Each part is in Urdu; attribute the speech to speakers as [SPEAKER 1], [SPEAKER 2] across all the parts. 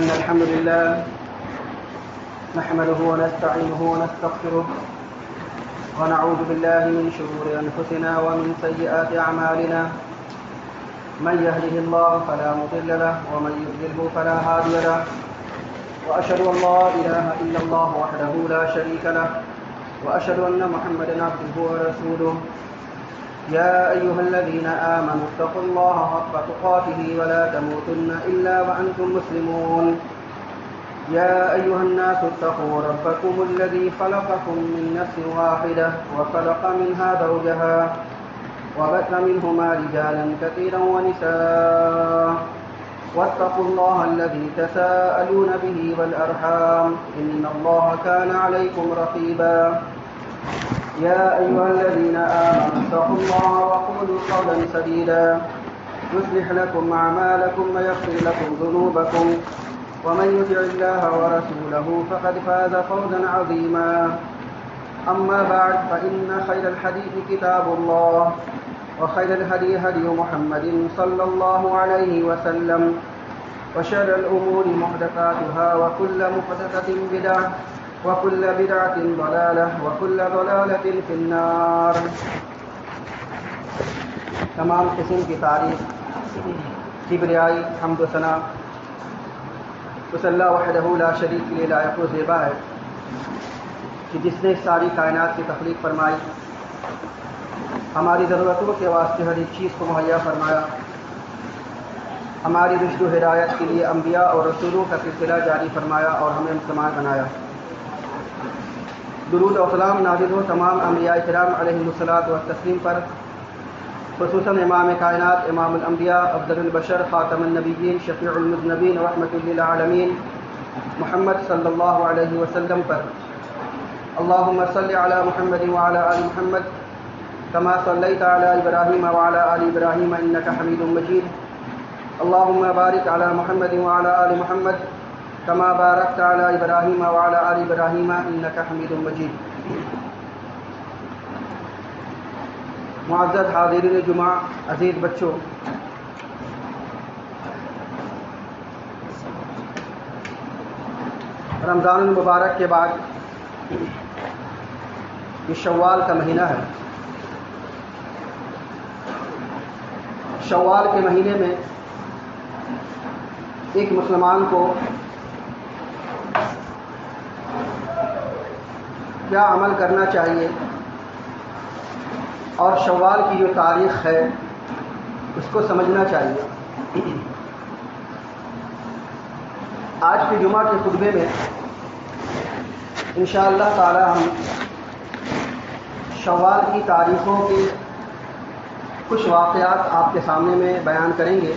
[SPEAKER 1] إن الحمد لله نحمده ونستعينه ونستغفره ونعوذ بالله من شرور أنفسنا ومن سيئات أعمالنا من يهده الله فلا مضل له ومن يضلله فلا هادي له وأشهد أن لا إله إلا الله وحده لا شريك له وأشهد أن محمدا عبده ورسوله يا أيها الذين آمنوا اتقوا الله حق تقاته ولا تموتن إلا وأنتم مسلمون يا أيها الناس اتقوا ربكم الذي خلقكم من نفس واحدة وخلق منها زوجها وبث منهما رجالا كثيرا ونساء واتقوا الله الذي تساءلون به والأرحام إن الله كان عليكم رقيبا يا أيها الذين آمنوا اتقوا الله وقولوا قولا سديدا يصلح لكم أعمالكم ويغفر لكم ذنوبكم ومن يطع الله ورسوله فقد فاز فوزا عظيما أما بعد فإن خير الحديث كتاب الله وخير الهدي هدي محمد صلى الله عليه وسلم وشر الأمور محدثاتها وكل محدثة بدعة وكل بدعة ضلالة وكل ضلالة في النار. تمام قسم کی تعریف کبریائی حمد و ثنا اس اللہ وحدہ لا شریک کے لیے لائق و زیبا ہے کہ جس نے ساری کائنات کی تخلیق فرمائی، ہماری ضرورتوں کے واسطے ہر ایک چیز کو مہیا فرمایا، ہماری رشد و ہدایت کے لیے انبیاء اور رسولوں کا سلسلہ جاری فرمایا اور ہمیں مسلمان بنایا. درود و سلام نازل ہو تمام انبیاء کرام علیہم الصلاۃ والتسلیم پر، خصوصاً امام کائنات، امام الانبیاء، افضل البشر، خاتم النبیین، شفیع المذنبین، رحمۃ للعالمین محمد صلی اللہ علیہ وسلم پر. اللہم صلی علی محمد وعلی آل محمد کما صلیت علی ابراہیم وعلی آل ابراہیم انک حمید مجید. اللہم بارک علی محمد وعلی آل محمد کما بارکت علی ابراہیم وعلی آل ابراہیم انک حمید مجید. معزز حاضرین جمعہ، عزیز بچوں، رمضان المبارک کے بعد یہ شوال کا مہینہ ہے. شوال کے مہینے میں ایک مسلمان کو کیا عمل کرنا چاہیے اور شوال کی جو تاریخ ہے اس کو سمجھنا چاہیے. آج کے جمعہ کے خطبے میں انشاءاللہ تعالی ہم شوال کی تاریخوں کے کچھ واقعات آپ کے سامنے میں بیان کریں گے.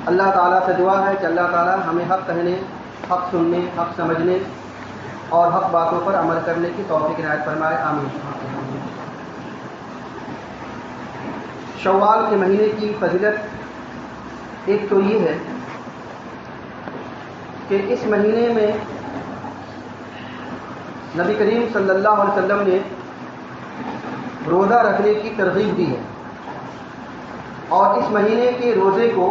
[SPEAKER 1] اللہ تعالیٰ سے دعا ہے کہ اللہ تعالیٰ ہمیں حق کہنے، حق سننے، حق سمجھنے اور حق باتوں پر عمل کرنے کی توفیق عنایت فرمائے. آمین. شوال کے مہینے کی فضیلت ایک تو یہ ہے کہ اس مہینے میں نبی کریم صلی اللہ علیہ وسلم نے روزہ رکھنے کی ترغیب دی ہے اور اس مہینے کے روزے کو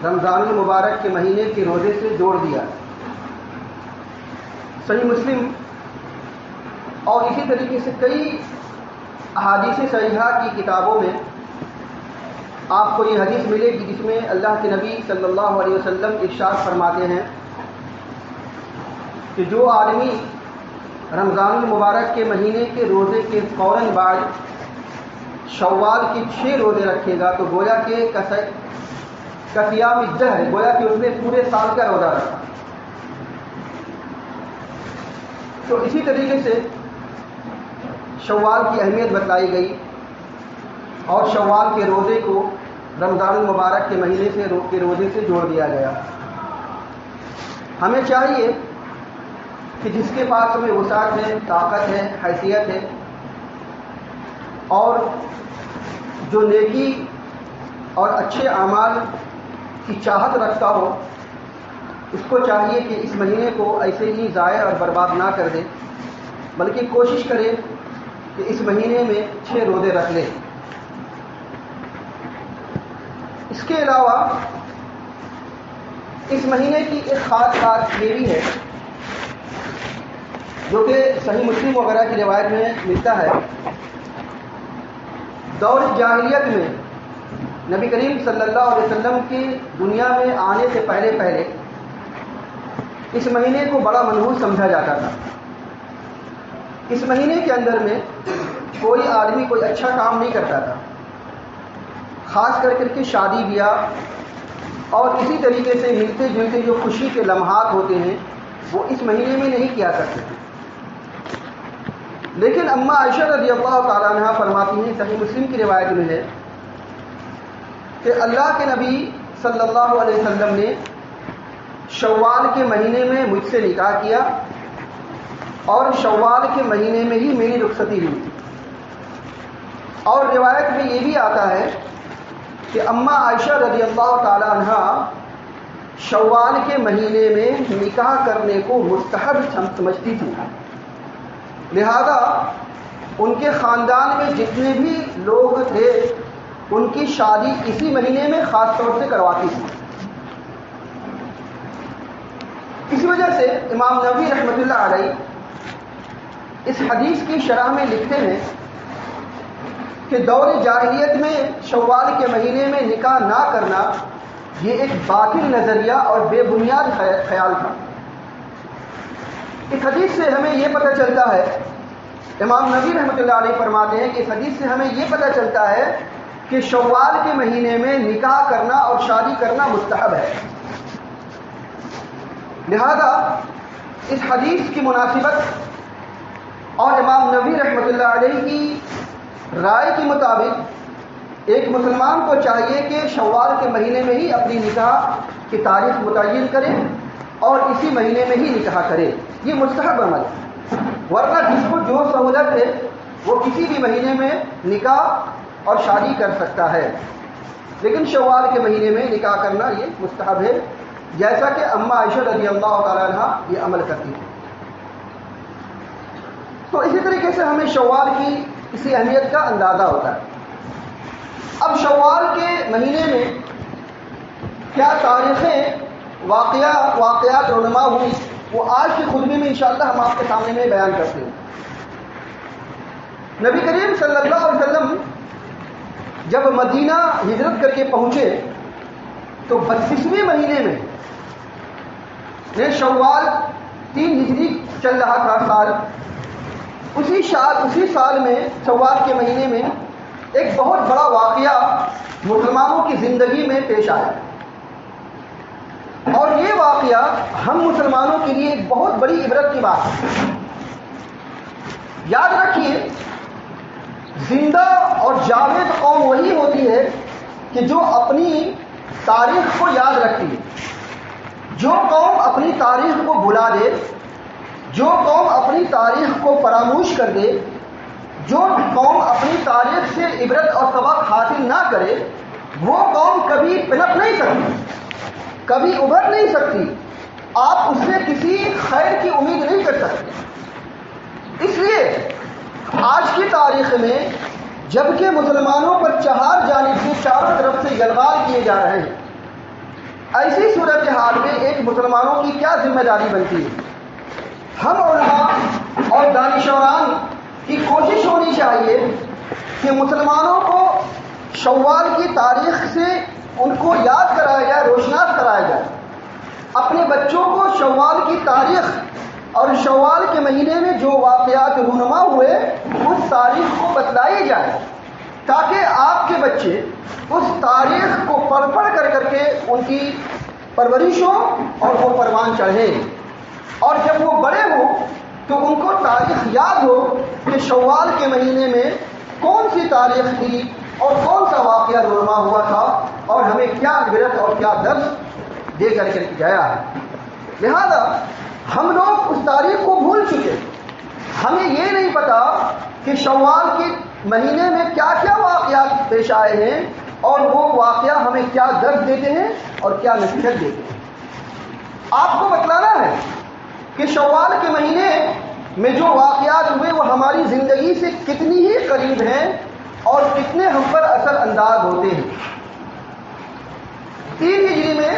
[SPEAKER 1] رمضان المبارک کے مہینے کے روزے سے جوڑ دیا. صحیح مسلم اور اسی طریقے سے کئی احادیث صحیحہ کی کتابوں میں آپ کو یہ حدیث ملے گی جس میں اللہ کے نبی صلی اللہ علیہ وسلم ارشاد فرماتے ہیں کہ جو آدمی رمضان المبارک کے مہینے کے روزے کے فوراً بعد شوال کے 6 روزے رکھے گا تو گویا کہ صیام الدہر ہے، گویا کہ اس نے پورے سال کا روزہ رکھا. تو اسی طریقے سے شوال کی اہمیت بتلائی گئی اور شوال کے روزے کو رمضان المبارک کے مہینے کے روزے سے جوڑ دیا گیا. ہمیں چاہیے کہ جس کے پاس ہمیں وسعت ہے، طاقت ہے، حیثیت ہے اور جو نیکی اور اچھے اعمال کی چاہت رکھتا ہو، اس کو چاہیے کہ اس مہینے کو ایسے ہی ضائع اور برباد نہ کر دے، بلکہ کوشش کرے کہ اس مہینے میں 6 روزے رکھ لے. اس کے علاوہ اس مہینے کی ایک خاص بات یہ بھی ہے جو کہ صحیح مسلم وغیرہ کی روایت میں ملتا ہے. دور جاہلیت میں نبی کریم صلی اللہ علیہ وسلم کی دنیا میں آنے سے پہلے اس مہینے کو بڑا منحوس سمجھا جاتا تھا. اس مہینے کے اندر میں کوئی آدمی کوئی اچھا کام نہیں کرتا تھا، خاص کر کے شادی بیاہ اور اسی طریقے سے ملتے جلتے جو خوشی کے لمحات ہوتے ہیں وہ اس مہینے میں نہیں کیا کرتے تھے. لیکن اماں عائشہ رضی اللہ تعالیٰ عنہ فرماتی ہیں، صحیح مسلم کی روایت میں ہے کہ اللہ کے نبی صلی اللہ علیہ وسلم نے شوال کے مہینے میں مجھ سے نکاح کیا اور شوال کے مہینے میں ہی میری رخصتی ہوئی تھی. اور روایت میں یہ بھی آتا ہے کہ اماں عائشہ رضی اللہ تعالی عنہ شوال کے مہینے میں نکاح کرنے کو مستحب سمجھتی تھی، لہذا ان کے خاندان میں جتنے بھی لوگ تھے ان کی شادی اسی مہینے میں خاص طور سے کرواتی تھی. اس وجہ سے امام نووی رحمۃ اللہ علیہ اس حدیث کی شرح میں لکھتے ہیں کہ دور جاہلیت میں شوال کے مہینے میں نکاح نہ کرنا یہ ایک باطل نظریہ اور بے بنیاد خیال تھا. اس حدیث سے ہمیں یہ پتہ چلتا ہے، امام نووی رحمۃ اللہ علیہ فرماتے ہیں کہ اس حدیث سے ہمیں یہ پتہ چلتا ہے کہ شوال کے مہینے میں نکاح کرنا اور شادی کرنا مستحب ہے. لہذا اس حدیث کی مناسبت اور امام نووی رحمۃ اللہ علیہ کی رائے کے مطابق ایک مسلمان کو چاہیے کہ شوال کے مہینے میں ہی اپنی نکاح کی تاریخ متعین کرے اور اسی مہینے میں ہی نکاح کرے. یہ مستحب عمل ہے، ورنہ جس کو جو سہولت ہے وہ کسی بھی مہینے میں نکاح اور شادی کر سکتا ہے، لیکن شوال کے مہینے میں نکاح کرنا یہ مستحب ہے، جیسا کہ اماں عائشہ رضی اللہ تعالیٰ عنہ یہ عمل کرتی ہے. تو اسی طریقے سے ہمیں شوال کی اسی اہمیت کا اندازہ ہوتا ہے. اب شوال کے مہینے میں کیا تاریخیں واقعات رونما ہوئی وہ آج کی خطبے میں انشاءاللہ ہم آپ کے سامنے میں بیان کرتے ہیں. نبی کریم صلی اللہ علیہ وسلم جب مدینہ ہجرت کر کے پہنچے تو 32ویں مہینے میں شوال 3 ہجری چل رہا تھا سال. اسی سال میں شوال کے مہینے میں ایک بہت بڑا واقعہ مسلمانوں کی زندگی میں پیش آیا، اور یہ واقعہ ہم مسلمانوں کے لیے ایک بہت بڑی عبرت کی بات ہے. یاد رکھیے، زندہ اور جاوید قوم وہی ہوتی ہے کہ جو اپنی تاریخ کو یاد رکھتی ہے. جو قوم اپنی تاریخ کو بھلا دے، جو قوم اپنی تاریخ کو فراموش کر دے، جو قوم اپنی تاریخ سے عبرت اور سبق حاصل نہ کرے، وہ قوم کبھی پنپ نہیں سکتی، کبھی ابھر نہیں سکتی. آپ اس سے کسی خیر کی امید نہیں کر سکتے. اس لیے آج کی تاریخ میں جبکہ مسلمانوں پر چاروں طرف سے یلغار کیے جا رہے ہیں، ایسی صورتحال میں ایک مسلمانوں کی کیا ذمہ داری بنتی ہے؟ ہم علماء اور دانشوران کی کوشش ہونی چاہیے کہ مسلمانوں کو شوال کی تاریخ سے ان کو یاد کرایا جائے، روشناس کرایا جائے. اپنے بچوں کو شوال کی تاریخ اور شوال کے مہینے میں جو واقعات رونما ہوئے اس تاریخ کو بتلائی جائے، تاکہ آپ کے بچے اس تاریخ کو پڑھ کر کے ان کی پرورش ہو اور وہ پروان چڑھے. اور جب وہ بڑے ہوں تو ان کو تاریخ یاد ہو کہ شوال کے مہینے میں کون سی تاریخ تھی اور کون سا واقعہ رونما ہوا تھا اور ہمیں کیا عبرت اور کیا درس دے کر کے گیا ہے. لہذا ہم لوگ اس تاریخ کو بھول چکے. ہمیں یہ نہیں پتا کہ شوال کے مہینے میں کیا کیا واقعات پیش آئے ہیں اور وہ واقعہ ہمیں کیا درس دیتے ہیں اور کیا نصیحت دیتے ہیں. آپ کو بتلانا ہے کہ شوال کے مہینے میں جو واقعات ہوئے وہ ہماری زندگی سے کتنی ہی قریب ہیں اور کتنے ہم پر اثر انداز ہوتے ہیں. 3 ہجری میں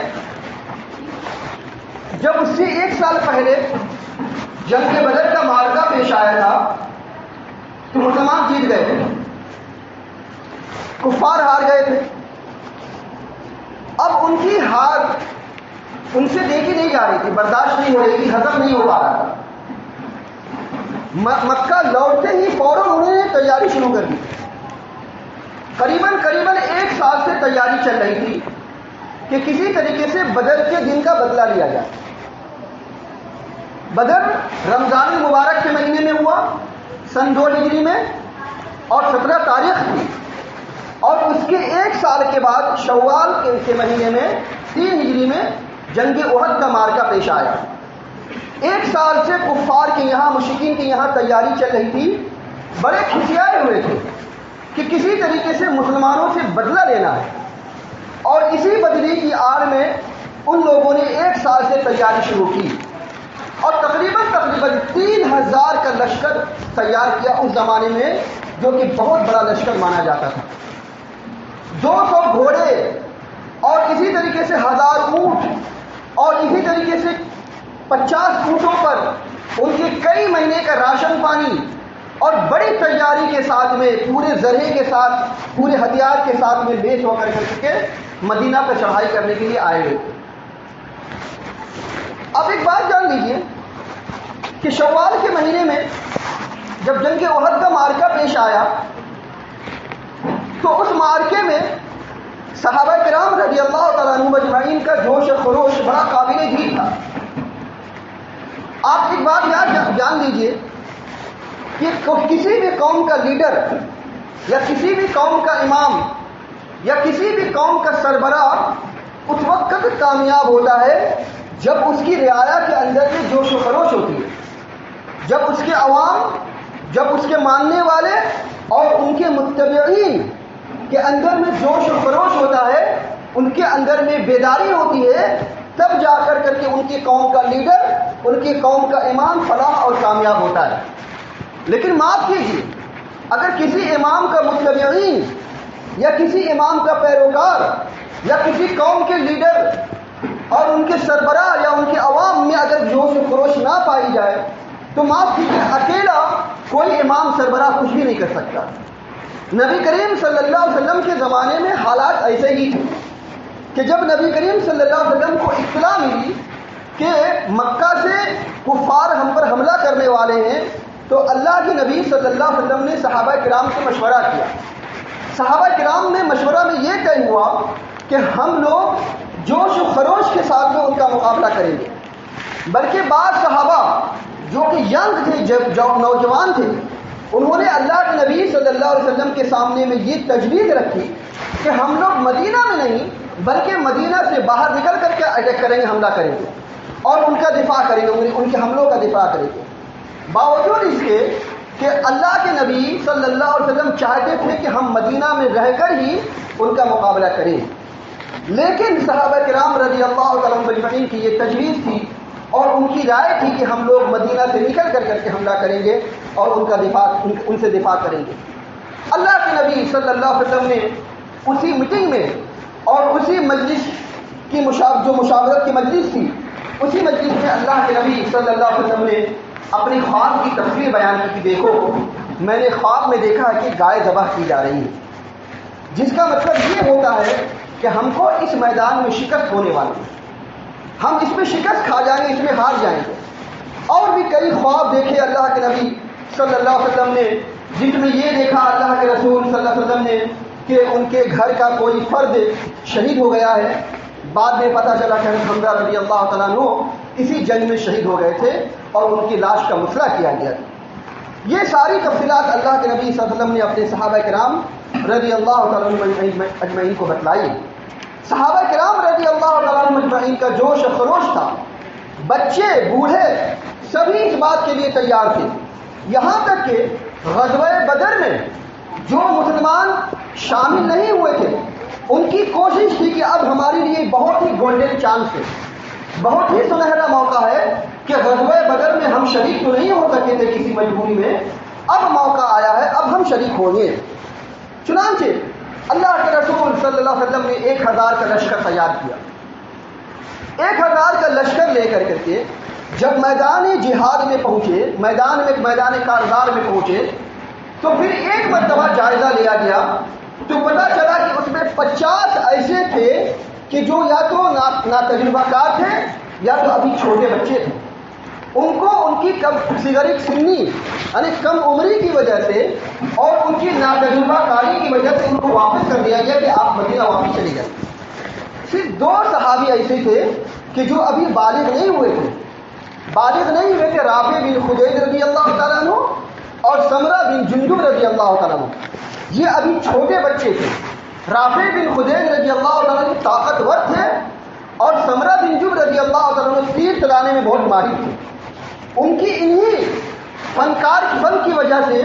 [SPEAKER 1] جب اس سے 1 سال پہلے جنگ بدر کا معرکہ پیش آیا تھا تو مسلمان جیت گئے تھے، کفار ہار گئے تھے. اب ان کی ہار ان سے دیکھی نہیں جا رہی تھی، برداشت نہیں ہو رہی تھی، ہضم نہیں ہو پا رہا تھا. مکہ لوٹتے ہی فوراً انہوں نے تیاری شروع کر دی. قریباً 1 سال سے تیاری چل رہی تھی کہ کسی طریقے سے بدر کے دن کا بدلہ لیا جائے. بدر رمضان المبارک کے مہینے میں ہوا، سن 2 ہجری میں، اور 17 تاریخ تھی. اور اس کے 1 سال کے بعد شوال کے مہینے میں 3 ہجری میں جنگ احد کا معرکہ پیش آیا. 1 سال سے کفار کے یہاں، مشرکین کے یہاں تیاری چل رہی تھی. بڑے کھسیائے ہوئے تھے کہ کسی طریقے سے مسلمانوں سے بدلہ لینا ہے. اور اسی بدلے کی آڑ میں ان لوگوں نے 1 سال سے تیاری شروع کی اور تقریباً 3000 کا لشکر تیار کیا اس زمانے میں، جو کہ بہت بڑا لشکر مانا جاتا تھا. 200 گھوڑے اور اسی طریقے سے 1000 اونٹ اور اسی طریقے سے 50 اونٹوں پر ان کے کئی مہینے کا راشن پانی اور بڑی تیاری کے ساتھ میں، پورے زرے کے ساتھ، پورے ہتھیار کے ساتھ میں لیس ہو کر کے مدینہ پر چڑھائی کرنے کے لیے آئے ہوئے. اب ایک بات جان لیجیے کہ شوال کے مہینے میں جب جنگ احد کا معرکہ پیش آیا تو اس معرکے میں صحابہ کرام رضی اللہ تعالیٰ عنہم اجمعین کا جوش و خروش بڑا قابل دید تھا. آپ ایک بات یاد جان لیجیے کہ کسی بھی قوم کا لیڈر یا کسی بھی قوم کا امام یا کسی بھی قوم کا سربراہ اس وقت کامیاب ہوتا ہے جب اس کی رعایا کے اندر میں جوش و خروش ہوتی ہے، جب اس کے عوام، جب اس کے ماننے والے اور ان کے متبعین کے اندر میں جوش و خروش ہوتا ہے، ان کے اندر میں بیداری ہوتی ہے، تب جا کر کے ان کی قوم کا لیڈر، ان کی قوم کا امام فلاح اور کامیاب ہوتا ہے. لیکن معاف کیجیے، اگر کسی امام کا متبعین یا کسی امام کا پیروکار یا کسی قوم کے لیڈر اور ان کے سربراہ یا ان کے عوام میں اگر جوش و خروش نہ پائی جائے تو معاف کیجیے، اکیلا کوئی امام سربراہ کچھ بھی نہیں کر سکتا. نبی کریم صلی اللہ علیہ وسلم کے زمانے میں حالات ایسے ہی تھے کہ جب نبی کریم صلی اللہ علیہ وسلم کو اطلاع ملی کہ مکہ سے کفار ہم پر حملہ کرنے والے ہیں تو اللہ کے نبی صلی اللہ علیہ وسلم نے صحابہ کرام سے مشورہ کیا. صحابہ کرام میں مشورہ میں یہ طے ہوا کہ ہم لوگ جوش و خروش کے ساتھ میں ان کا مقابلہ کریں گے. بلکہ بعض صحابہ جو کہ ینگ تھے، نوجوان تھے، انہوں نے اللہ کے نبی صلی اللہ علیہ وسلم کے سامنے میں یہ تجویز رکھی کہ ہم لوگ مدینہ میں نہیں بلکہ مدینہ سے باہر نکل کر کے اٹیک کریں گے، حملہ کریں گے اور ان کا دفاع کریں گے، ان کے حملوں کا دفاع کریں گے. باوجود اس کے کہ اللہ کے نبی صلی اللہ علیہ وسلم چاہتے تھے کہ ہم مدینہ میں رہ کر ہی ان کا مقابلہ کریں، لیکن صحابہ کرام رضی اللہ تعالیٰ عنہم اجمعین کی یہ تجویز تھی اور ان کی رائے تھی کہ ہم لوگ مدینہ سے نکل کر کے حملہ کریں گے اور ان سے دفاع کریں گے. اللہ کے نبی صلی اللہ علیہ وسلم نے اسی میٹنگ میں اور اسی مجلس کی جو مشاورت کی مجلس تھی، اسی مجلس میں اللہ کے نبی صلی اللہ علیہ وسلم نے اپنی خواب کی تفسیر بیان کی کہ دیکھو میں نے خواب میں دیکھا کہ گائے ذبح کی جا رہی ہے، جس کا مطلب یہ ہوتا ہے کہ ہم کو اس میدان میں شکست ہونے والی ہے، ہم اس میں شکست کھا جائیں گے، اس میں ہار جائیں گے. اور بھی کئی خواب دیکھے اللہ کے نبی صلی اللہ علیہ وسلم نے، جس میں یہ دیکھا اللہ کے رسول صلی اللہ علیہ وسلم نے کہ ان کے گھر کا کوئی فرد شہید ہو گیا ہے. بعد میں پتہ چلا کہ حمزہ رضی اللہ تعالیٰ عنہ اسی جنگ میں شہید ہو گئے تھے اور ان کی لاش کا مسئلہ کیا گیا تھا. یہ ساری تفصیلات اللہ کے نبی صلی اللہ علیہ وسلم نے اپنے صحابہ کرام رضی اللہ تعالیٰ عنہم اجمعین کو بتلائی. صحابہ کرام رضی اللہ تعالیٰ عنہم اجمعین کا جوش و خروش تھا، بچے بوڑھے سبھی اس بات کے لیے تیار تھے. یہاں تک کہ غزوہ بدر میں جو مسلمان شامل نہیں ہوئے تھے ان کی کوشش تھی کہ اب ہمارے لیے بہت ہی گولڈن چانس ہے، بہت ہی سنہرا موقع ہے کہ غزوہ بدر میں ہم شریک تو نہیں ہو سکے تھے کسی مجبوری میں، اب موقع آیا ہے، اب ہم شریک ہوں گے. چنانچہ اللہ کے رسول صلی اللہ علیہ وسلم نے 1000 کا لشکر تیار کیا
[SPEAKER 2] 1000 کا لشکر لے کر کے جب میدان جہاد میں پہنچے، میدان کارزار میں پہنچے، تو پھر ایک مرتبہ جائزہ لیا گیا تو پتا چلا کہ اس میں 50 ایسے تھے کہ جو یا تو ناتجربہ کار تھے یا تو ابھی چھوٹے بچے تھے. ان کو ان کی کم صغر سنی یعنی کم عمری کی وجہ سے اور ان کی ناتجربہ کاری کی وجہ سے ان کو واپس کر دیا گیا کہ آپ مدینہ واپس چلے جائیں. صرف 2 صحابی ایسے تھے کہ جو ابھی بالغ نہیں ہوئے تھے. رافع بن خدیج رضی اللہ تعالیٰ عنہ اور سمرہ بن جندب رضی اللہ تعالیٰ عنہ. یہ ابھی چھوٹے بچے تھے. رافع بن خدیج رضی اللہ تعالیٰ عنہ طاقتور تھے اور سمرہ بن جندب رضی اللہ تعالیٰ عنہ تیر چلانے میں بہت ماہر تھے. ان کی انہی فن کی وجہ سے،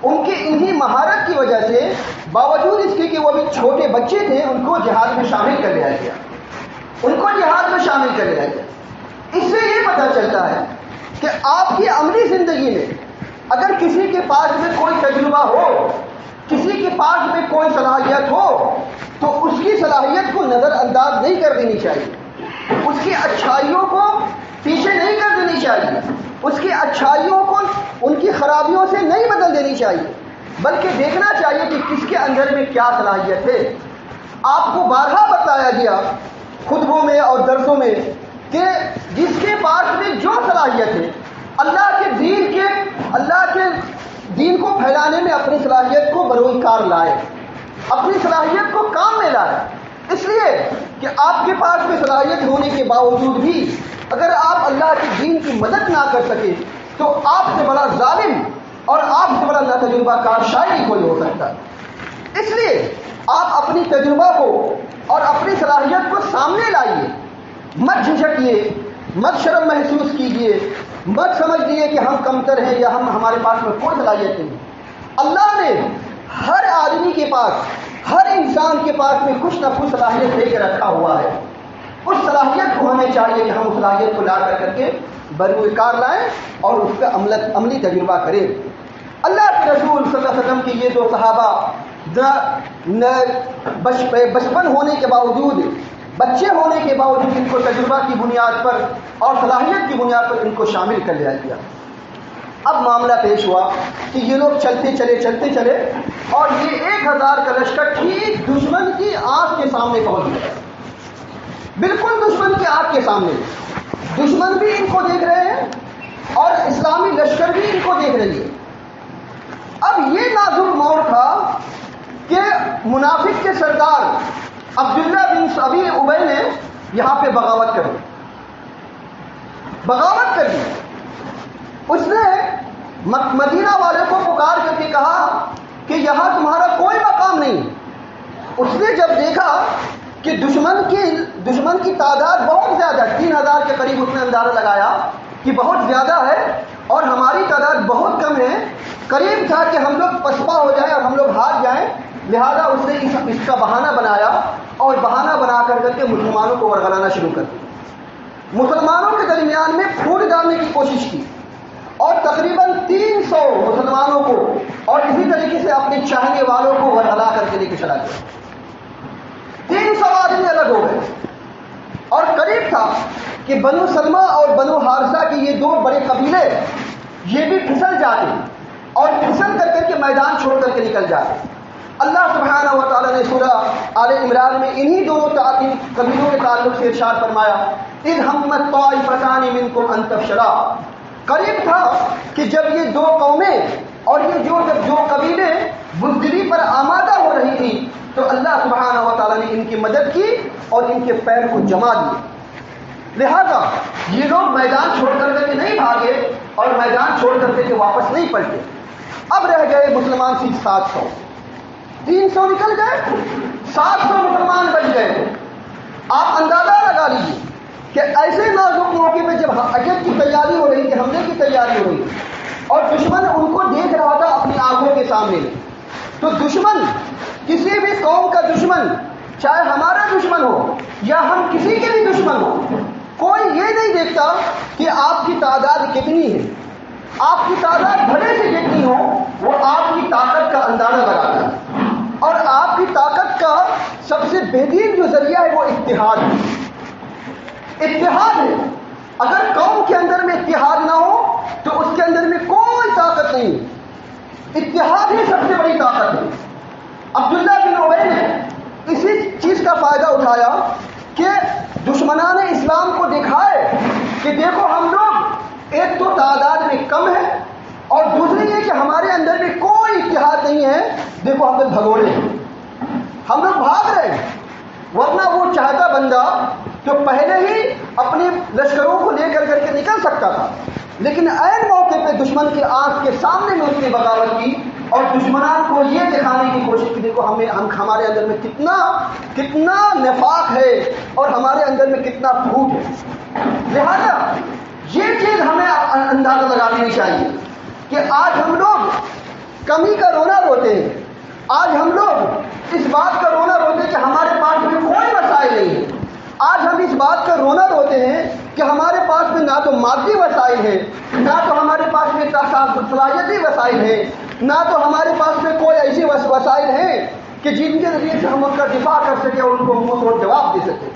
[SPEAKER 2] ان کی انہی مہارت کی وجہ سے، باوجود اس کے کہ وہ بھی چھوٹے بچے تھے، ان کو جہاد میں شامل کر لیا گیا. اس سے یہ پتہ چلتا ہے کہ آپ کی عملی زندگی میں اگر کسی کے پاس میں کوئی تجربہ ہو، کسی کے پاس میں کوئی صلاحیت ہو، تو اس کی صلاحیت کو نظر انداز نہیں کر دینی چاہیے. اس کی اچھائیوں کو پیچھے نہیں کر دینی چاہیے. اس کی اچھائیوں کو ان کی خرابیوں سے نہیں بدل دینی چاہیے، بلکہ دیکھنا چاہیے کہ کس کے اندر میں کیا صلاحیت ہے. آپ کو بارہا بتایا گیا خطبوں میں اور درسوں میں کہ جس کے پاس میں جو صلاحیت ہے اللہ کے دین کو پھیلانے میں اپنی صلاحیت کو بروئے کار لائے، اپنی صلاحیت کو کام میں لائے. اس لیے کہ آپ کے پاس میں صلاحیت ہونے کے باوجود بھی اگر آپ اللہ کے دین کی مدد نہ کر سکے تو آپ سے بڑا ظالم اور آپ سے بڑا ناتجربہ کار شاید کوئی ہو سکتا ہے. اس لیے آپ اپنی تجربہ کو اور اپنی صلاحیت کو سامنے لائیے. مت جھجکیے، مت شرم محسوس کیجیے، مت سمجھیے کہ ہم کمتر ہیں یا ہمارے پاس میں کوئی صلاحیت نہیں. اللہ نے ہر آدمی کے پاس، ہر انسان کے پاس میں کچھ نہ کچھ صلاحیت دے کے رکھا ہوا ہے. اس صلاحیت کو ہمیں چاہیے کہ ہم اس صلاحیت کو لا کر کے بروئے کار لائیں اور اس کا عملی تجربہ کریں. اللہ کے رسول صلی اللہ علیہ وسلم کی یہ 2 صحابہ بچپن ہونے کے باوجود، بچے ہونے کے باوجود ان کو تجربہ کی بنیاد پر اور صلاحیت کی بنیاد پر ان کو شامل کر لیا گیا. اب معاملہ پیش ہوا کہ یہ لوگ چلتے چلے اور یہ 1000 کا لشکر ٹھیک دشمن کی آنکھ کے سامنے پہنچ گیا. بالکل دشمن کی آنکھ کے سامنے. دشمن بھی ان کو دیکھ رہے ہیں اور اسلامی لشکر بھی ان کو دیکھ رہی ہے. اب یہ نازک موڑ تھا کہ منافق کے سردار عبداللہ بن ابی ابی نے یہاں پہ بغاوت کر دی. اس نے مدینہ والے کو پکار کر کے کہا کہ یہاں تمہارا کوئی مقام نہیں. اس نے جب دیکھا کہ دشمن کی تعداد بہت زیادہ، 3000 کے قریب اس نے اندازہ لگایا کہ بہت زیادہ ہے اور ہماری تعداد بہت کم ہے، قریب تھا کہ ہم لوگ پسپا ہو جائیں اور ہم لوگ ہار جائیں. لہذا اس نے اس کا بہانہ بنایا اور بہانہ بنا کر کے مسلمانوں کو ورغلانا شروع کر دیا. مسلمانوں کے درمیان میں پھوٹ ڈالنے کی کوشش کی اور تقریباً 300 مسلمانوں کو اور اسی طریقے سے اپنے چاہنے والوں کو ورغلا کر کے لے کے چلا گیا. 300 آدمی الگ ہو گئے اور قریب تھا کہ بنو سلمہ اور بنو حارثہ کے یہ 2 بڑے قبیلے یہ بھی پھسل جاتے اور پھسل کر کے میدان چھوڑ کر کے نکل جاتے. اللہ سبحانہ و تعالیٰ نے سورہ آل عمران میں انہی دونوں قبیلوں کے تعلق سے ارشاد فرمایا اذ ہمت طائفتان منکم ان تفشلا. قریب تھا کہ جب یہ 2 قومیں اور یہ جو قبیلے بزدلی پر آمادہ ہو رہی تھی تو اللہ سبحانہ و تعالیٰ نے ان کی مدد کی اور ان کے پیر کو جما دیے. لہذا یہ لوگ میدان چھوڑ کر کے نہیں بھاگے اور میدان چھوڑ کر کے واپس نہیں پلٹے. اب رہ گئے مسلمان صرف 700. 300 نکل گئے، 700 مسلمان بچ گئے. آپ اندازہ لگا لیجیے کہ ایسے نازک موقع پہ جب اجب کی تیاری ہو رہی تھی، حملے کی تیاری ہو رہی تھی اور دشمن ان کو دیکھ رہا تھا اپنی آنکھوں کے سامنے، تو دشمن، کسی بھی قوم کا دشمن، چاہے ہمارا دشمن ہو یا ہم کسی کے بھی دشمن ہو، کوئی یہ نہیں دیکھتا کہ آپ کی تعداد کتنی ہے. آپ کی تعداد بھلے سے جتنی ہو وہ آپ کی طاقت کا اندازہ لگاتا ہے اور آپ کی طاقت کا سب سے بہترین جو ذریعہ ہے وہ اتحاد ہے. اتحاد ہے. اگر قوم کے اندر میں اتحاد نہ ہو تو اس کے اندر میں کوئی طاقت نہیں. اتحاد ہی سب سے بڑی طاقت ہے. عبداللہ بن ابی نے اسی چیز کا فائدہ اٹھایا کہ دشمنان اسلام کو دکھائے کہ دیکھو ہم لوگ ایک تو تعداد میں کم ہے اور دوسری یہ کہ ہمارے اندر بھی کوئی اتحاد نہیں ہے. دیکھو ہم لوگ بھگوڑے ہیں, ہم لوگ بھاگ رہے ہیں. ورنہ وہ چاہتا بندہ جو پہلے ہی اپنے لشکروں کو لے کر کے نکل سکتا تھا, لیکن عین موقع پہ دشمن کی آنکھ کے سامنے میں اس نے بغاوت کی اور دشمنان کو یہ دکھانے کی کوشش کی دیکھو ہمارے اندر میں کتنا نفاق ہے اور ہمارے اندر میں کتنا پھوٹ ہے. لہذا یہ چیز ہمیں اندازہ لگا لینی چاہیے کہ آج ہم لوگ کمی کا رونا روتے ہیں. آج ہم لوگ اس بات کا رونا روتے ہیں کہ ہمارے پاس میں کوئی وسائل نہیں ہے. آج ہم اس بات کا رونا روتے ہیں کہ ہمارے پاس میں نہ تو مادی وسائل ہیں, نہ تو ہمارے پاس میں صلاحیتی وسائل ہیں, نہ تو ہمارے پاس میں کوئی ایسی وسائل ہیں کہ جن کے ذریعے سے ہم ان کا دفاع کر سکیں اور ان کو منہ توڑ جواب دے سکیں.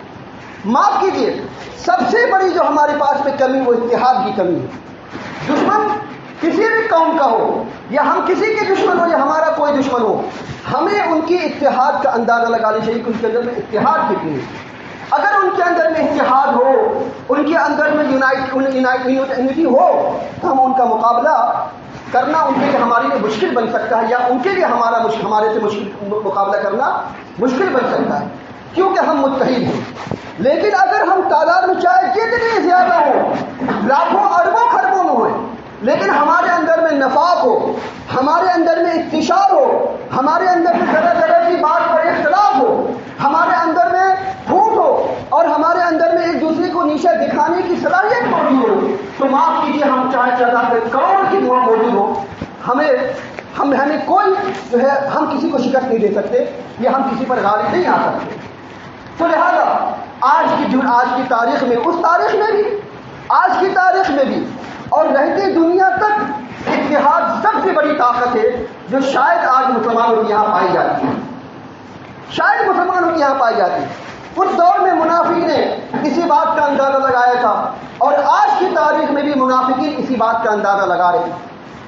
[SPEAKER 2] معاف کیجیے, سب سے بڑی جو ہمارے پاس میں کمی وہ اتحاد کی کمی ہے. دشمن کسی بھی قوم کا ہو یا ہم کسی کے دشمن ہو یا ہمارا کوئی دشمن ہو, ہمیں ان کی اتحاد کا اندازہ لگانا چاہیے کہ ان کے اندر میں اتحاد کتنی ہے. اگر ان کے اندر میں اتحاد ہو, ان کے اندر میں یونائٹی ہو, تو ہم ان کا مقابلہ کرنا ان کے لیے ہمارے لیے مشکل بن سکتا ہے, یا ان کے لیے ہمارے سے مشکل مقابلہ کرنا مشکل بن سکتا ہے, کیونکہ ہم متحد ہیں. لیکن اگر ہم تعداد میں چاہے جتنی زیادہ ہو, لاکھوں اربوں خربوں میں ہوئے, لیکن ہمارے اندر میں نفاق ہو, ہمارے اندر میں انتشار ہو, ہمارے اندر میں طرح کی بات پر اختلاف ہو, ہمارے اندر میں پھوٹ ہو اور ہمارے اندر میں ایک دوسرے کو نیچا دکھانے کی صلاحیت موجود ہو, تو معاف کیجیے ہم چاہے کروڑ کی دعا موجود ہو, ہمیں کوئی جو ہے ہم کسی کو شکست نہیں دے سکتے یا ہم کسی پر غالب نہیں آ سکتے. تو لہذا آج کی تاریخ میں, اس تاریخ میں بھی, آج کی تاریخ میں بھی اور رہتی دنیا تک اتحاد سب سے بڑی طاقت ہے جو شاید آج مسلمانوں کی یہاں پائی جاتی ہے. شاید مسلمانوں کی یہاں پائی جاتی ہے. اس دور میں منافق نے اسی بات کا اندازہ لگایا تھا اور آج کی تاریخ میں بھی منافقین اسی بات کا اندازہ لگا رہے ہیں.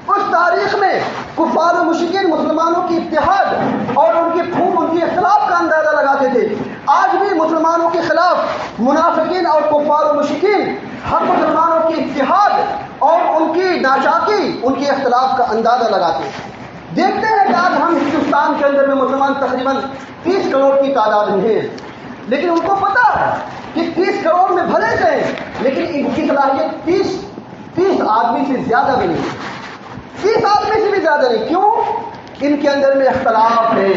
[SPEAKER 2] اس تاریخ میں کفار و مشرکین مسلمانوں کی اتحاد اور ان کے پھوٹ, ان کے اختلاف کا اندازہ لگاتے تھے. آج بھی مسلمانوں کے خلاف منافقین اور کفار و مشرکین ہم مسلمانوں کی اتحاد اور ان کی ناچاکی, ان کے اختلاف کا اندازہ لگاتے ہیں. دیکھتے ہیں کہ آج ہم ہندوستان کے اندر میں مسلمان تقریباً 30 کروڑ کی تعداد میں ہیں, لیکن ان کو پتا ہے کہ 30 کروڑ میں بھلے سے ہیں, لیکن ان کی صلاحیت 30 آدمی سے زیادہ بھی نہیں, 30 آدمی سے بھی زیادہ نہیں. کیوں؟ ان کے اندر میں اختلاف ہے,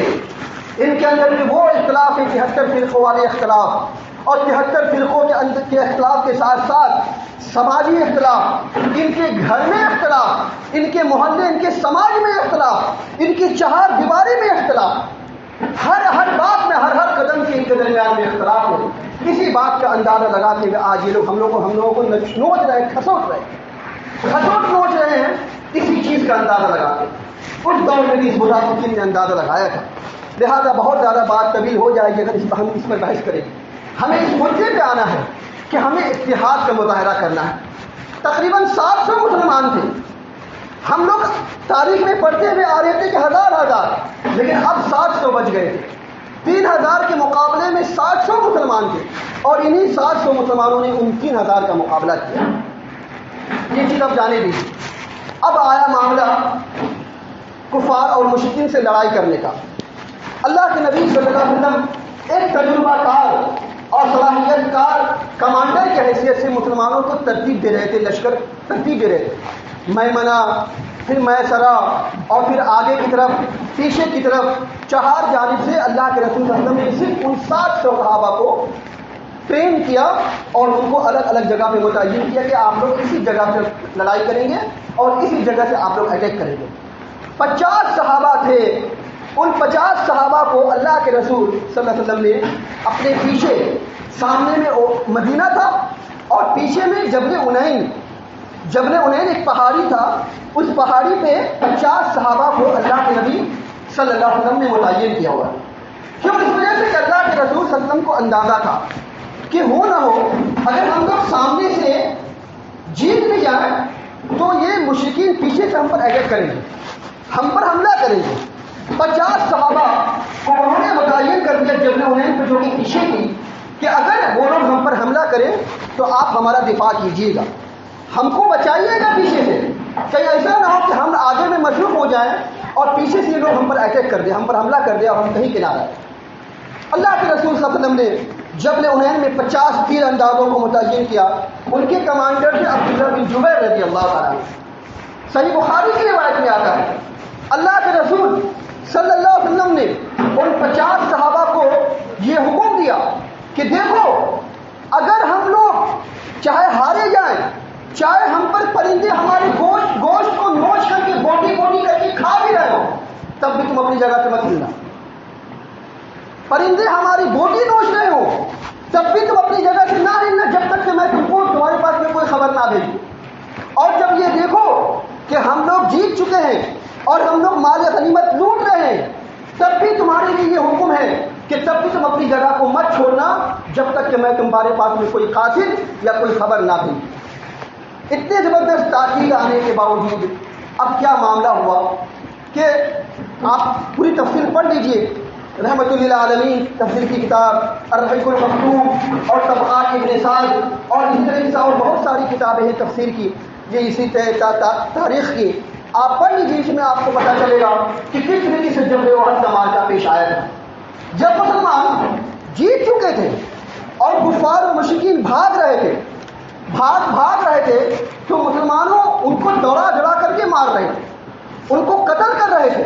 [SPEAKER 2] ان کے اندر میں وہ اختلاف ہے 73 فرقوں والے اختلاف, اور 73 فرقوں کے اندر کے اختلاف کے ساتھ ساتھ سماجی اختلاف, ان کے گھر میں اختلاف, ان کے محلے, ان کے سماج میں اختلاف, ان کی چہار دیواری میں اختلاف, ہر بات میں ہر قدم کے ان کے درمیان میں اختلاف ہے. اسی بات کا اندازہ لگاتے ہوئے آج یہ لوگ ہم لوگوں کو نوچ رہے ہیں, کھسوٹ نوچ رہے ہیں. اسی چیز کا اندازہ لگاتے ہیں. اس دور میں بھی اس منافقین نے اندازہ لگایا تھا. لہذا بہت زیادہ بات طویل ہو جائے گی اگر ہم اس پر بحث کریں. ہمیں اس مدعے پہ آنا ہے کہ ہمیں اتحاد کا مظاہرہ کرنا ہے. تقریباً 700 مسلمان تھے. ہم لوگ تاریخ میں پڑھتے ہوئے آ رہے تھے کہ ہزار, لیکن اب 700 بچ گئے تھے. 3000 کے مقابلے میں 700 مسلمان تھے اور انہی 700 مسلمانوں نے 29,000 کا مقابلہ کیا. یہ چیز اب جانے دیجیے. اب آیا معاملہ کفار اور مشرکین سے لڑائی کرنے کا. اللہ کے نبی صلی اللہ علیہ وسلم ایک تجربہ کار اور صلاحیت کار کمانڈر کی حیثیت سے مسلمانوں کو ترتیب دے رہے تھے, لشکر ترتیب دے رہے تھے. میمنہ, پھر میسرہ, اور پھر آگے کی طرف, پیچھے کی طرف, چہار جانب سے اللہ کے رسول صلی اللہ علیہ وسلم نے صرف ان 700 صحابہ کو ٹرین کیا اور ان کو الگ الگ جگہ پہ متعین کیا کہ آپ لوگ اسی جگہ پہ لڑائی کریں گے اور اسی جگہ سے آپ لوگ اٹیک کریں گے. 50 صحابہ تھے. ان 50 صحابہ کو اللہ کے رسول صلی اللہ علیہ وسلم نے اپنے پیچھے, سامنے میں مدینہ تھا اور پیچھے میں جبل عنین ایک پہاڑی تھا. اس پہاڑی پہ 50 صحابہ کو اللہ کے نبی صلی اللہ علیہ وسلم نے متعین کیا ہوا. کیوں؟ اس وجہ سے کہ اللہ کے رسول صلی اللہ علیہ وسلم کو اندازہ تھا کہ ہو نہ ہو اگر ہم لوگ سامنے سے جیت بھی جائیں تو یہ مشرکین پیچھے سے ہم پر اٹیک کریں گے، ہم پر حملہ کریں گے۔ 50 صحابہ کو انہوں نے متعین کر دیا جبل حنین پہ جو کہ پیچھے تھی کہ اگر وہ لوگ ہم پر حملہ کریں تو آپ ہمارا دفاع کیجیے گا، ہم کو بچائیے گا پیچھے سے، کہیں ایسا نہ ہو کہ ہم آگے میں مصروف ہو جائیں اور پیچھے سے یہ لوگ ہم پر اٹیک کر دیں، ہم پر حملہ کر دیں اور ہم کہیں کنارہ۔ اللہ کے رسول صلی اللہ علیہ وسلم نے جبل حنین میں 50 تیر اندازوں کو متعین کیا، ان کے کمانڈر تھے عبداللہ بن جبیر رضی اللہ تعالیٰ عنہ۔ صحیح بخاری کی روایت میں آتا ہے اللہ کے رسول صلی اللہ علیہ وسلم نے ان 50 صحابہ کو یہ حکم دیا کہ دیکھو اگر ہم لوگ چاہے ہارے جائیں، چاہے ہم پر پرندے ہمارے گوشت کو نوچ کر کے بوٹی بوٹی کر کے کھا بھی رہے ہو، تب بھی تم اپنی جگہ سے مت ہلنا۔ پرندے ہماری بوٹی نوچ رہے ہو تب بھی تم اپنی جگہ سے نہ ہلنا جب تک کہ میں تم کو تمہارے پاس میں کوئی خبر نہ بھیجوں۔ اور جب یہ دیکھو کہ ہم لوگ جیت چکے ہیں اور ہم لوگ مال غنیمت لوٹ رہے ہیں تب بھی تمہارے لیے یہ حکم ہے کہ تب بھی تم اپنی جگہ کو مت چھوڑنا جب تک کہ میں تمہارے پاس میں کوئی قاصد یا کوئی خبر نہ دوں۔ اتنے زبردست تاکید آنے کے باوجود اب کیا معاملہ ہوا کہ آپ پوری تفصیل پڑھ لیجئے، رحمت للعالمین تفسیر کی کتاب الرحیق المختوم اور طبقات ابن سعد اور اس طرح سے اور بہت ساری کتابیں ہیں تفسیر کی، یہ اسی تاریخ کی آپ پڑھ لیجیے، اس میں آپ کو پتہ چلے گا کہ کس طریقے سے جب احد کا معرکہ پیش آیا تھا۔ جب مسلمان جیت چکے تھے اور کفار و مشرکین بھاگ رہے تھے تو مسلمانوں ان کو دوڑا جڑا کر کے مار رہے تھے، ان کو قتل کر رہے تھے،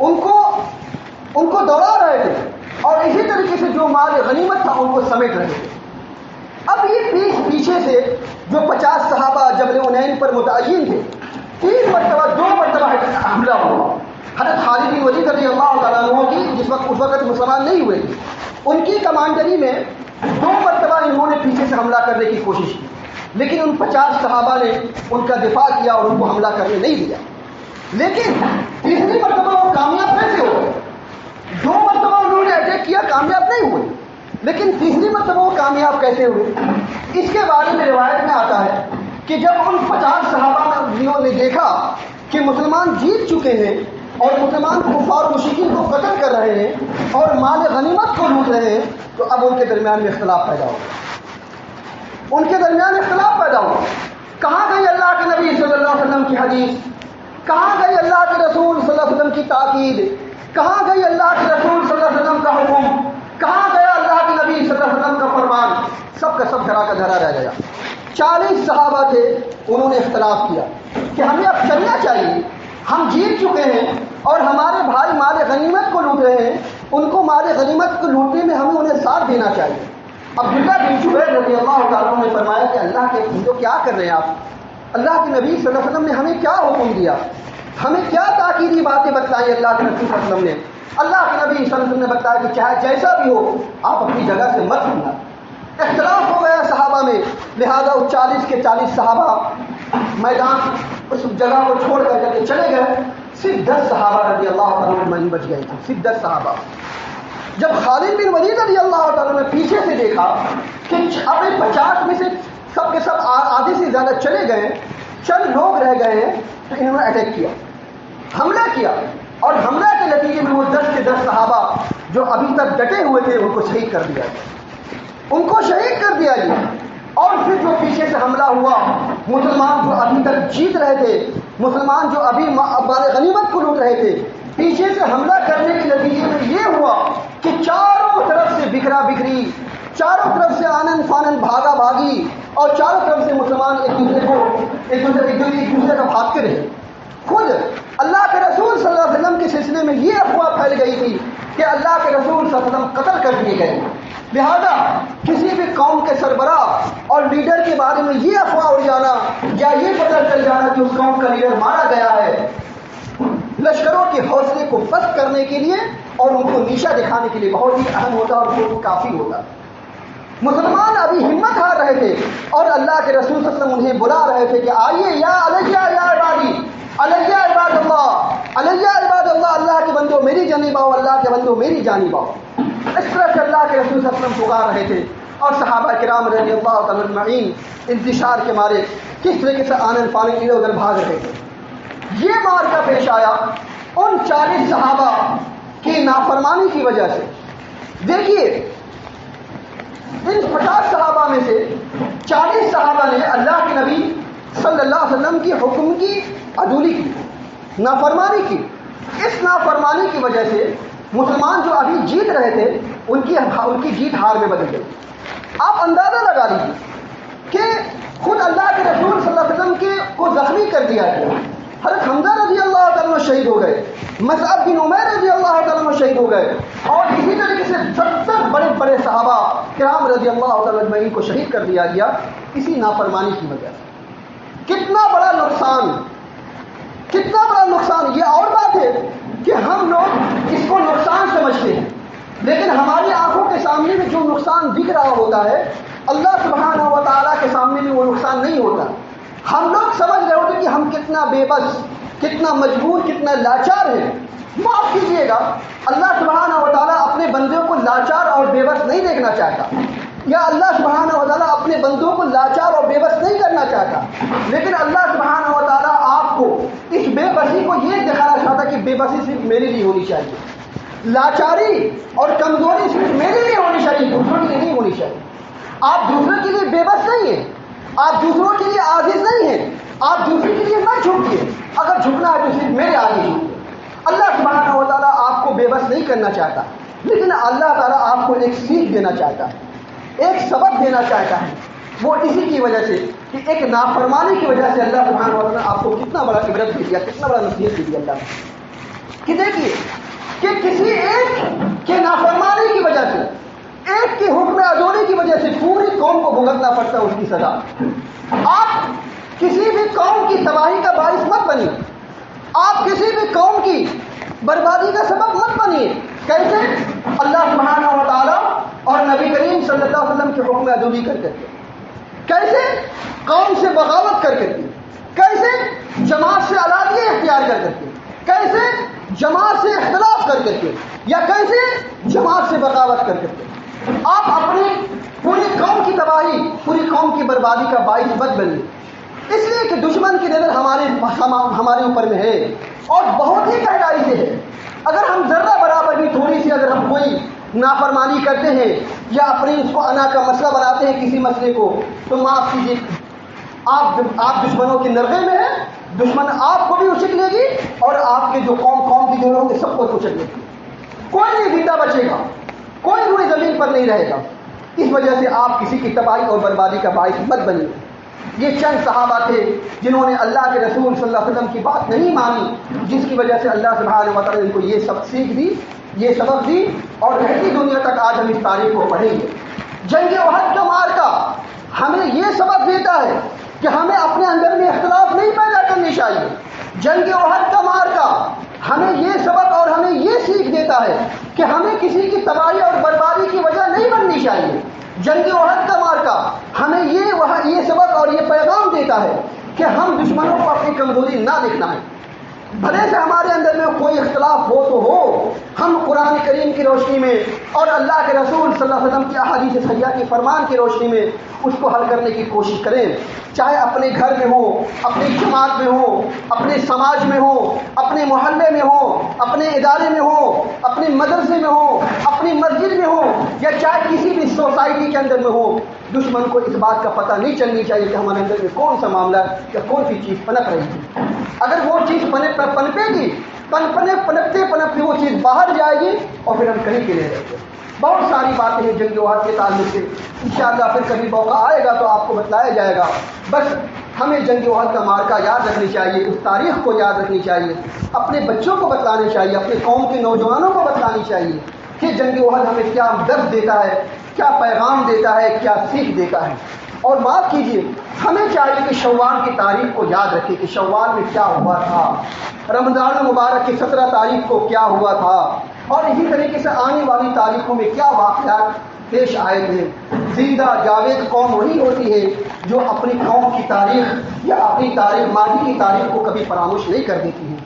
[SPEAKER 2] ان کو دوڑا رہے تھے اور اسی طریقے سے جو مال غنیمت تھا ان کو سمیٹ رہے تھے۔ اب یہ پیچھے سے جو 50 صحابہ جبل حنین پر متعین تھے، 2 مرتبہ حملہ ہوا۔ حضرت خالد بن ولید رضی اللہ تعالیٰ عنہ کی اس وقت مسلمان نہیں ہوئے تھے، ان کی کمانڈری میں 2 مرتبہ انہوں نے پیچھے سے حملہ کرنے کی کوشش کی، لیکن ان 50 صحابہ نے ان کا دفاع کیا اور ان کو حملہ کرنے نہیں دیا۔ لیکن تیسری مرتبہ وہ کامیاب کیسے ہو گئے؟ 2 مرتبہ انہوں نے اٹیک کیا، کامیاب نہیں ہوئے، لیکن تیسری مرتبہ وہ کامیاب کیسے ہوئے؟ اس کے بارے میں روایت میں آتا ہے کہ جب ان 50 صحابہ نے دیکھا کہ مسلمان جیت چکے ہیں اور مسلمان کفار و مشرکین کو قتل کر رہے ہیں اور مال غنیمت کو لوٹ رہے ہیں تو اب ان کے درمیان میں اختلاف پیدا ہوا۔ کہاں گئی اللہ کے نبی صلی اللہ علیہ وسلم کی حدیث؟ کہاں گئی اللہ کے رسول صلی اللہ علیہ وسلم کی تاکید؟ کہاں گئی اللہ کے رسول صلی اللہ علیہ وسلم کا حکم؟ کہاں گیا اللہ کے نبی صلی اللہ علیہ وسلم کا فرمان؟ سب کا سب دھرا کا دھرا رہ گیا۔ 40 صحابہ تھے، انہوں نے اختلاف کیا کہ ہمیں اب چلنا چاہیے، ہم جیت چکے ہیں اور ہمارے بھائی مال غنیمت کو لوٹ رہے ہیں، ان کو مال غنیمت کو لوٹنے میں ہمیں انہیں ساتھ دینا چاہیے۔ عبداللہ بن جبیر رضی اللہ تعالیٰ عنہ نے فرمایا کہ اللہ کے بندو کیا کر رہے ہیں آپ؟ اللہ کے نبی صلی اللہ علیہ وسلم نے ہمیں کیا حکم دیا، ہمیں کیا تاکیدی باتیں بتلائی اللہ کے نبی صلی اللہ علیہ وسلم نے؟ اللہ کے نبی صلی اللہ علیہ وسلم نے بتایا کہ چاہے جیسا بھی ہو آپ اپنی جگہ سے مت ہلنا۔ اختلاف ہو گیا صحابہ میں، لہذا 40 کے 40 صحابہ میدان اس جگہ کو چھوڑ کر کے چلے گئے، صرف 10 صحابہ رضی اللہ تعالیٰ عنہ بچ گئے تھے، صرف 10 صحابہ۔ جب خالد بن ولید رضی اللہ تعالیٰ نے پیچھے سے دیکھا کہ اپنے 50 میں سے سب کے سب آدھے سے زیادہ چلے گئے، چند لوگ رہ گئے ہیں، تو انہوں نے اٹیک کیا، حملہ کیا، اور حملہ کے نتیجے میں وہ 10 کے 10 صحابہ جو ابھی تک ڈٹے ہوئے تھے ان کو شہید کر دیا گیا۔ اور پھر جو پیچھے سے حملہ ہوا، مسلمان جو ابھی تک جیت رہے تھے، مسلمان جو ابھی مال غنیمت کو لوٹ رہے تھے، پیچھے سے حملہ کرنے کے نتیجے میں یہ ہوا کہ چاروں طرف سے بکھرا بکھری، چاروں طرف سے آنن فانن بھاگا بھاگی، اور چاروں طرف سے مسلمان ایک دوسرے کا بھاگتے رہے۔ خود اللہ کے رسول صلی اللہ علیہ وسلم کے سلسلے میں یہ افواہ پھیل گئی تھی کہ اللہ کے رسول صلی اللہ علیہ وسلم قتل کر دیے گئے، لہذا کسی بھی قوم کے سربراہ اور لیڈر کے بارے میں یہ افواہ اڑ جانا یا یہ پتہ چل جانا کہ اس قوم کا لیڈر مارا گیا ہے، لشکروں کے حوصلے کو پست کرنے کے لیے اور ان کو نیشہ دکھانے کے لیے بہت ہی اہم ہوتا اور بہت کافی ہوتا۔ مسلمان ابھی ہمت ہار رہے تھے اور اللہ کے رسول صلی اللہ علیہ وسلم انہیں بلا رہے تھے کہ آئیے یا علیہ یا عبادی، علیہ عباد اللہ، علیہ عباد اللہ، اللہ کے بندو میری جانب آؤ، اللہ کے بندو میری جانب آؤ۔ اس طرح سے اللہ کے رسول صلی اللہ علیہ وسلم پکار رہے تھے اور صحابہ کرام رضی اللہ تعالیٰ اجمعین انتشار کے مارے کس طریقے سے آنن فانن ادھر ادھر بھاگ رہے تھے. یہ معرکہ پیش آیا ان 40 صحابہ کی نافرمانی کی وجہ سے. دیکھیے ان 50 صحابہ میں سے 40 صحابہ نے اللہ کے نبی صلی اللہ علیہ وسلم کی حکم کی عدولی کی, نافرمانی کی. اس نافرمانی کی وجہ سے مسلمان جو ابھی جیت رہے تھے ان کی جیت ہار میں بدل گئی. آپ اندازہ لگا لیجیے کہ خود اللہ کے رسول صلی اللہ علیہ وسلم کو زخمی کر دیا گیا. حضرت حمزہ رضی اللہ تعالیٰ شہید ہو گئے, مصعب بن عمیر رضی اللہ تعالیٰ شہید ہو گئے, اور اسی طریقے سے 70 بڑے بڑے صحابہ کرام رضی اللہ تعالیٰ اجمعین کو شہید کر دیا گیا اسی نافرمانی کی وجہ سے. کتنا بڑا نقصان, کتنا بڑا نقصان. یہ اور بات ہے کہ ہم لوگ اس کو نقصان سمجھتے ہیں, لیکن ہماری آنکھوں کے سامنے میں جو نقصان دکھ رہا ہوتا ہے اللہ سبحانہ و تعالیٰ کے سامنے میں وہ نقصان نہیں ہوتا. ہم لوگ سمجھ رہے ہوتے کہ ہم کتنا بے بس, کتنا مجبور, کتنا لاچار ہیں. معاف کیجیے گا, اللہ سبحانہ و تعالیٰ اپنے بندوں کو لاچار اور بے بس نہیں دیکھنا چاہتا, یا اللہ سبحانہ و تعالیٰ اپنے بندوں کو لاچار اور بے بس نہیں کرنا چاہتا, لیکن اللہ سبحانہ و تعالیٰ آپ کو اس بے بسی کو یہ دکھانا چاہتا کہ بے بسی صرف میرے لیے ہونی چاہیے, لاچاری اور کمزوری صرف میرے لیے ہونی چاہیے, دوسروں کے لیے نہیں ہونی چاہیے. آپ دوسروں کے لیے بے بس نہیں ہیں, آپ دوسروں کے لیے عاجز نہیں ہیں, آپ دوسروں کے لیے نہ جھکیے. اگر جھکنا ہے تو صرف میرے آگے جھکیے. اللہ سبحانہ و تعالیٰ آپ کو بے بس نہیں کرنا چاہتا, لیکن اللہ تعالیٰ آپ کو ایک سیکھ دینا چاہتا ہے, ایک سبق دینا چاہتا ہے. وہ اسی کی وجہ سے کہ ایک نافرمانی کی وجہ سے اللہ سبحانہ و تعالیٰ آپ کو کتنا بڑا عبرت دے دیا, کتنا بڑا نصیحت دے دیا اللہ نے. کہ دیکھیے کہ کسی ایک کے نافرمانی کی وجہ سے, ایک کے حکم عدولی کی وجہ سے پوری قوم کو بھگتنا پڑتا ہے اس کی سزا. آپ کسی بھی قوم کی تباہی کا باعث مت بنیے, آپ کسی بھی قوم کی بربادی کا سبب مت بنیے. کیسے؟ اللہ سبحانہ و تعالیٰ اور نبی کریم صلی اللہ علیہ وسلم کے حکم عدولی کر کے, کیسے قوم سے بغاوت کر کے, کیسے جماعت سے علیحدگی اختیار کر کے, کیسے جماعت سے اختلاف کر کے, یا کیسے جماعت سے بغاوت کر کے. آپ اپنی پوری قوم کی تباہی, پوری قوم کی بربادی کا باعث مت بنیے, اس لیے کہ دشمن کی نظر ہمارے اوپر میں ہے اور بہت ہی گہرائی سے ہے. اگر ہم ذرہ برابر بھی تھوڑی سی اگر ہم کوئی نافرمانی کرتے ہیں یا اپنی اس کو انا کا مسئلہ بناتے ہیں کسی مسئلے کو, تو معاف کیجیے, آپ دشمنوں کے نرغے میں ہیں, دشمن آپ کو بھی اچک لے گی اور آپ کے جو قوم کی جو لوگ سب کو اچک لے گی. کوئی نہیں زندہ بچے گا, کوئی روئے زمین پر نہیں رہے گا. اس وجہ سے آپ کسی کی تباہی اور بربادی کا باعث مت بنیے. یہ چند صحابہ تھے جنہوں نے اللہ کے رسول صلی اللہ علیہ وسلم کی بات نہیں مانی, جس کی وجہ سے اللہ سبحانہ و تعالیٰ نے ان کو یہ سب سیکھ دی, یہ سبق دی, اور رہتی دنیا تک آج ہم اس تاریخ کو پڑھیں گے. جنگ احد کا معرکہ ہمیں یہ سبق دیتا ہے کہ ہمیں اپنے اندر میں اختلاف نہیں پیدا کرنی چاہیے. جنگ احد کا معرکہ ہمیں یہ سبق اور ہمیں یہ سیکھ دیتا ہے کہ ہمیں کسی کی تباہی اور بربادی کی وجہ نہیں بننی چاہیے. جنگ احد کا معرکہ ہمیں یہ سبق اور یہ پیغام دیتا ہے کہ ہم دشمنوں کو اپنی کمزوری نہ دیکھنا ہے. بھلے سے ہمارے اندر میں کوئی اختلاف ہو تو ہو, ہم قرآن کریم کی روشنی میں اور اللہ کے رسول صلی اللہ علیہ وسلم کی احادیث صحیحہ کے فرمان کی روشنی میں اس کو حل کرنے کی کوشش کریں. چاہے اپنے گھر میں ہو, اپنی جماعت میں ہو, اپنے سماج میں ہو, اپنے محلے میں ہو, اپنے ادارے میں ہو, اپنے مدرسے میں ہو, اپنی مسجد میں ہو, یا چاہے کسی بھی سوسائٹی کے اندر میں ہو. دشمن کو اس بات کا پتہ نہیں چلنی چاہیے کہ ہمارے اندر میں کون سا معاملہ یا کون سی چیز پنپ رہی ہے. اگر وہ چیز پنپے گی, پنپتے وہ چیز باہر جائے گی اور پھر ہم کہیں کے لیے رہیں گے. بہت ساری باتیں ہیں جنگ احد کے تعلق سے, انشاءاللہ پھر کبھی موقع آئے گا تو آپ کو بتلایا جائے گا. بس ہمیں جنگ احد کا معرکہ یاد رکھنی چاہیے, اس تاریخ کو یاد رکھنی چاہیے, اپنے بچوں کو بتلانا چاہیے, اپنے قوم کے نوجوانوں کو بتلانی چاہیے کہ جنگ احد ہمیں کیا درد دیتا ہے, کیا پیغام دیتا ہے, کیا سیکھ دیتا ہے. اور معاف کیجیے, ہمیں چاہیے کہ شوال کی تاریخ کو یاد رکھیں کہ شوال میں کیا ہوا تھا, رمضان المبارک کی 17 تاریخ کو کیا ہوا تھا, اور اسی طریقے سے آنے والی تاریخوں میں کیا واقعات پیش آئے تھے. زندہ جاوید قوم وہی ہوتی ہے جو اپنی قوم کی تاریخ یا اپنی تاریخ ماضی کی تاریخ کو کبھی فراموش نہیں کر دیتی ہے.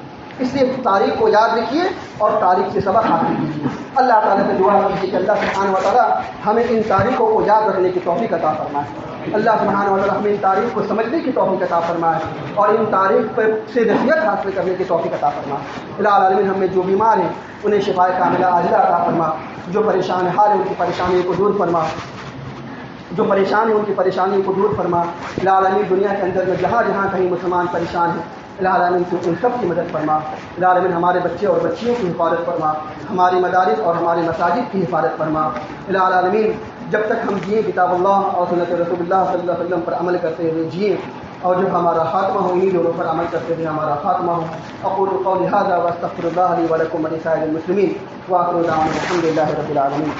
[SPEAKER 2] اس لیے تاریخ کو یاد رکھیے اور تاریخ سے سبق حاصل کیجیے. اللہ تعالیٰ سے دعا کیجیے کہ اللہ سبحانہ و تعالیٰ ہمیں ان تاریخوں کو یاد رکھنے کی توفیق عطا فرمائے، اللہ سبحانہ و تعالیٰ ہمیں ان تاریخ کو سمجھنے کی توفیق عطا فرمائے اور ان تاریخ پر سے نصیحت حاصل کرنے کی توفیق عطا فرمائے۔ الہ العالمین ہم میں جو بیمار ہیں انہیں شفاء کاملہ عاجلہ عطا فرما، جو پریشان حال ہیں ان کی پریشانیوں کو دور فرما، جو پریشان ہیں ان کی پریشانیوں کو دور فرما۔ الہ العالمین دنیا کے اندر میں جہاں جہاں کہیں مسلمان پریشان ہیں الہ العالمین تو ان سب کی مدد فرما۔ الہ العالمین ہمارے بچے اور بچیوں کی حفاظت فرما، ہماری مدارس اور ہمارے مساجد کی حفاظت فرما۔ الہ العالمین جب تک ہم جئیں کتاب اللہ اور سنت رسول اللہ صلی اللہ علیہ وسلم پر عمل کرتے ہوئے جئیں، اور جب ہمارا خاتمہ ہو انہی دونوں پر عمل کرتے ہوئے ہمارا خاتمہ ہو۔ اقول قولی ھذا واستغفر اللہ لی ولکم ولسائر المسلمین، وآخر دعوانا الحمد للہ رب العالمین۔